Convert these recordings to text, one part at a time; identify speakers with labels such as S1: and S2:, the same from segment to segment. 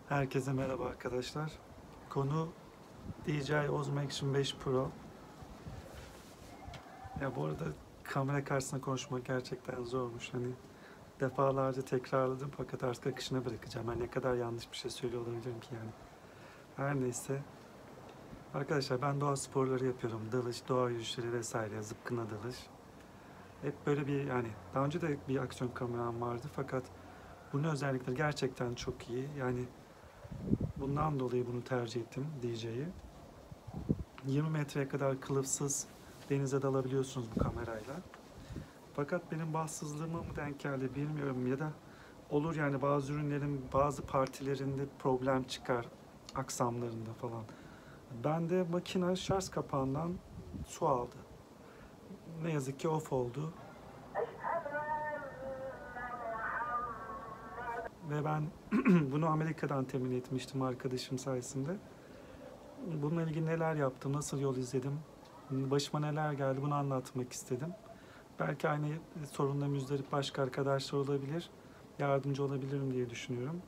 S1: Herkese merhaba arkadaşlar. Konu DJI Osmo Action 5 Pro. Ya bu arada kamera karşısında konuşmak gerçekten zormuş. Hani defalarca tekrarladım fakat artık akışına bırakacağım. Ben ne kadar yanlış bir şey söylüyor olabilirim ki yani. Her neyse. Arkadaşlar ben doğa sporları yapıyorum. Dalış, doğa yürüyüşleri vesaire, zıpkına dalış. Hep böyle bir yani daha önce de bir aksiyon kameram vardı fakat bunun özellikleri gerçekten çok iyi. Yani bundan dolayı bunu tercih ettim DJI'yi. 20 metreye kadar kılıfsız denize dalabiliyorsunuz bu kamerayla. Fakat benim bahtsızlığıma mı denk geldi bilmiyorum ya da olur yani bazı ürünlerin bazı partilerinde problem çıkar aksamlarında falan. Bende makine şarj kapağından su aldı. Ne yazık ki off oldu ve ben bunu Amerika'dan temin etmiştim arkadaşım sayesinde. Bununla ilgili neler yaptım, nasıl yol izledim, başıma neler geldi bunu anlatmak istedim. Belki aynı sorunla müzdarip başka arkadaşlar olabilir. Yardımcı olabilirim diye düşünüyorum.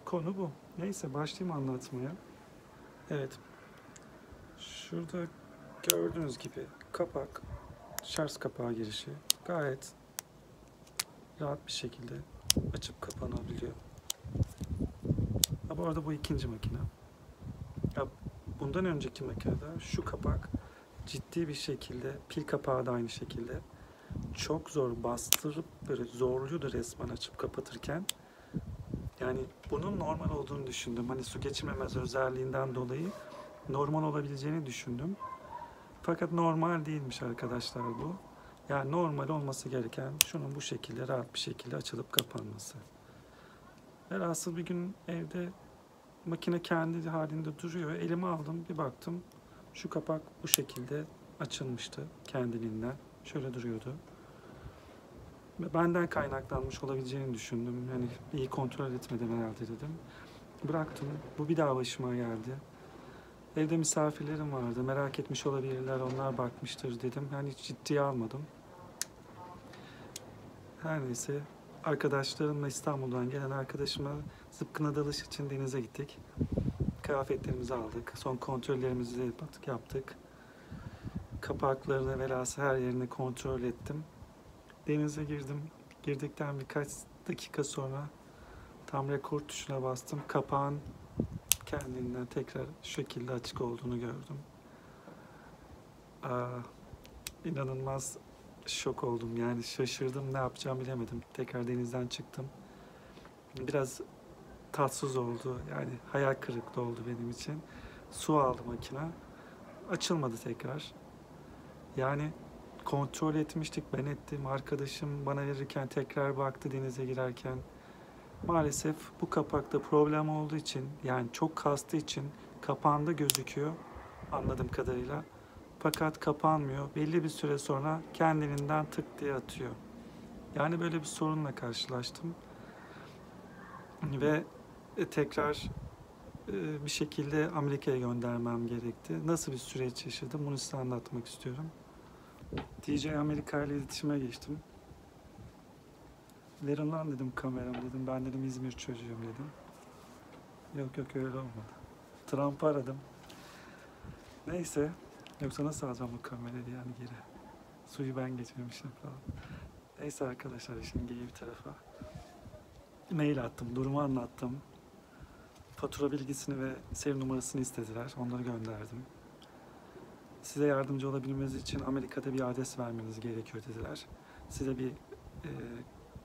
S1: Konu bu. Neyse başlayayım anlatmaya. Evet. Şurada gördüğünüz gibi kapak, şarj kapağı girişi gayet rahat bir şekilde açıp kapanabiliyor. Ha, bu arada bu ikinci makine. Ya, bundan önceki makinede şu kapak ciddi bir şekilde, pil kapağı da aynı şekilde çok zor bastırıp böyle zorluyordu resmen açıp kapatırken. Yani bunun normal olduğunu düşündüm. Hani su geçirmemez özelliğinden dolayı normal olabileceğini düşündüm. Fakat normal değilmiş arkadaşlar bu. Yani normal olması gereken şunun bu şekilde rahat bir şekilde açılıp kapanması. Velhasıl bir gün evde makine kendi halinde duruyor. Elime aldım bir baktım. Şu kapak bu şekilde açılmıştı kendiliğinden. Şöyle duruyordu. Benden kaynaklanmış olabileceğini düşündüm. Yani iyi kontrol etmedim herhalde dedim. Bıraktım. Bu bir daha başıma geldi. Evde misafirlerim vardı. Merak etmiş olabilirler. Onlar bakmıştır dedim. Yani hiç ciddiye almadım. Her neyse. Arkadaşlarımla İstanbul'dan gelen arkadaşıma zıpkına dalış için denize gittik. Kıyafetlerimizi aldık. Son kontrollerimizi yaptık. Kapaklarını velhasıl her yerini kontrol ettim. Denize girdim. Girdikten birkaç dakika sonra tam rekor tuşuna bastım. Kapağın kendinden tekrar şu şekilde açık olduğunu gördüm. Aa, inanılmaz şok oldum yani şaşırdım ne yapacağımı bilemedim. Tekrar denizden çıktım. Biraz tatsız oldu yani hayal kırıklığı oldu benim için. Su aldı makine. Açılmadı tekrar. Yani kontrol etmiştik ben ettim. Arkadaşım bana verirken tekrar baktı denize girerken. Maalesef bu kapakta problem olduğu için yani çok kastığı için kapağında gözüküyor anladığım kadarıyla. Fakat kapanmıyor. Belli bir süre sonra kendiliğinden tık diye atıyor. Yani böyle bir sorunla karşılaştım. Ve tekrar bir şekilde Amerika'ya göndermem gerekti. Nasıl bir süreç yaşadım bunu size anlatmak istiyorum. DJ Amerika ile iletişime geçtim. Verin lan dedim kameram dedim. Ben dedim İzmir çocuğuyum dedim. Yok yok öyle olmadı. Trump'ı aradım. Neyse. Yoksa nasıl alacağım bu kamerayı yani geri. Suyu ben geçmemişim falan. Neyse arkadaşlar işin geyiği bir tarafa. Mail attım, durumu anlattım. Fatura bilgisini ve seri numarasını istediler. Onları gönderdim. Size yardımcı olabilmeniz için Amerika'da bir adres vermeniz gerekiyor dediler. Size bir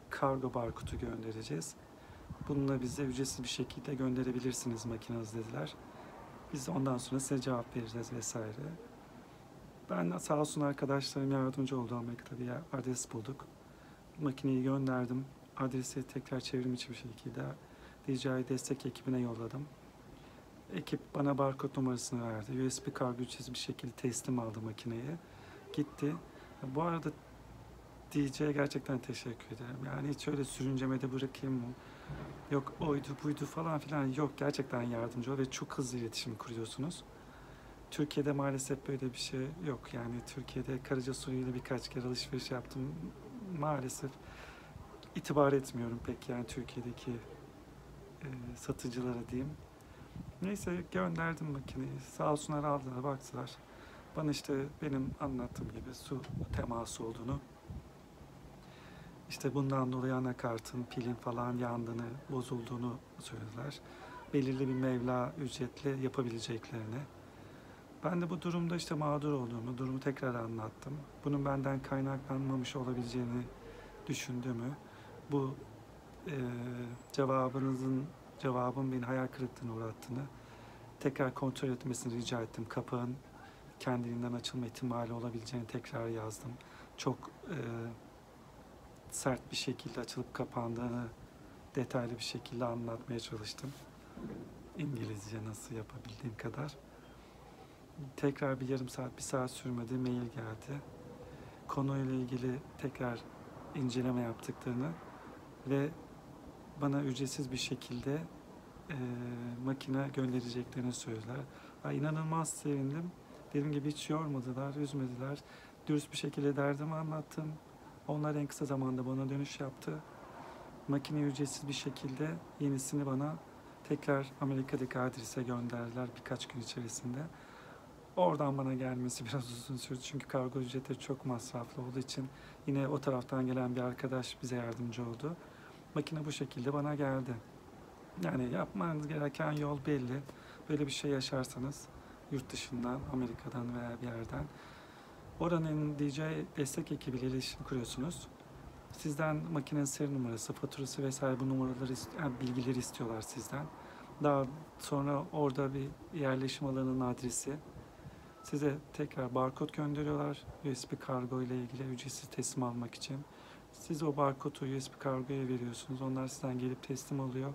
S1: kargo barkodu göndereceğiz. Bununla bize ücretsiz bir şekilde gönderebilirsiniz makineniz dediler. Biz ondan sonra size cevap vereceğiz vesaire. Ben sağ olsun arkadaşlarım yardımcı oldu. Amerika'da bir adres bulduk. Makineyi gönderdim. Adresi tekrar çevrim içi bir şekilde DJI destek ekibine yolladım. Ekip bana barkod numarasını verdi. USB kargo ücretsiz bir şekilde teslim aldı makineyi. Gitti. Bu arada DJI'ye gerçekten teşekkür ederim. Yani hiç öyle sürüncemede bırakayım mı? Yok oydu buydu falan filan. Yok gerçekten yardımcı ve çok hızlı iletişim kuruyorsunuz. Türkiye'de maalesef böyle bir şey yok. Yani Türkiye'de Karaca ile birkaç kere alışveriş yaptım. Maalesef itibar etmiyorum pek yani Türkiye'deki satıcılara diyeyim. Neyse gönderdim makineyi. Sağ olsunlar aldılar, baktılar. Bana işte benim anlattığım gibi su teması olduğunu, işte bundan dolayı anakartın, pilin falan yandığını, bozulduğunu söylediler. Belirli bir meblağ ücretle yapabileceklerini. Ben de bu durumda işte mağdur olduğumu, durumu tekrar anlattım. Bunun benden kaynaklanmamış olabileceğini düşündüğümü, bu e, cevabın beni hayal kırıklığına uğrattığını tekrar kontrol etmesini rica ettim. Kapağın kendiliğinden açılma ihtimali olabileceğini tekrar yazdım. Çok sert bir şekilde açılıp kapandığını detaylı bir şekilde anlatmaya çalıştım. İngilizce nasıl yapabildiğim kadar. Tekrar bir yarım saat, bir saat sürmedi, mail geldi. Konuyla ilgili tekrar inceleme yaptıklarını ve bana ücretsiz bir şekilde makine göndereceklerini söylediler. İnanılmaz sevindim. Dediğim gibi hiç yormadılar, üzmediler. Dürüst bir şekilde derdimi anlattım. Onlar en kısa zamanda bana dönüş yaptı. Makineyi ücretsiz bir şekilde yenisini bana tekrar Amerika'daki adrese gönderdiler birkaç gün içerisinde. Oradan bana gelmesi biraz uzun sürdü çünkü kargo ücretleri çok masraflı olduğu için yine o taraftan gelen bir arkadaş bize yardımcı oldu. Makine bu şekilde bana geldi. Yani yapmanız gereken yol belli. Böyle bir şey yaşarsanız yurt dışından, Amerika'dan veya bir yerden oranın DJ destek ekibiyle iletişim kuruyorsunuz. Sizden makinenin seri numarası, faturası vesaire bu numaraları, yani bilgileri istiyorlar sizden. Daha sonra orada bir yerleşim alanının adresi. Size tekrar barkod gönderiyorlar USB kargo ile ilgili ücretsiz teslim almak için. Siz o barkodu USB kargoya veriyorsunuz. Onlar sizden gelip teslim alıyor.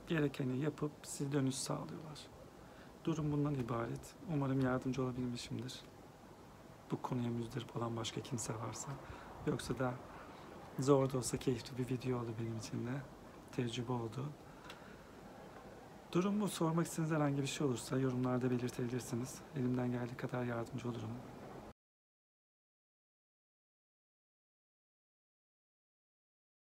S1: Gerekeni yapıp size dönüş sağlıyorlar. Durum bundan ibaret. Umarım yardımcı olabilmişimdir. Bu konuya müzdarip olan başka kimse varsa. Yoksa da zor da olsa keyifli bir video oldu benim için de. Tecrübe oldu. Durum bu. Sormak istediğiniz herhangi bir şey olursa yorumlarda belirtebilirsiniz. Elimden geldiği kadar yardımcı olurum.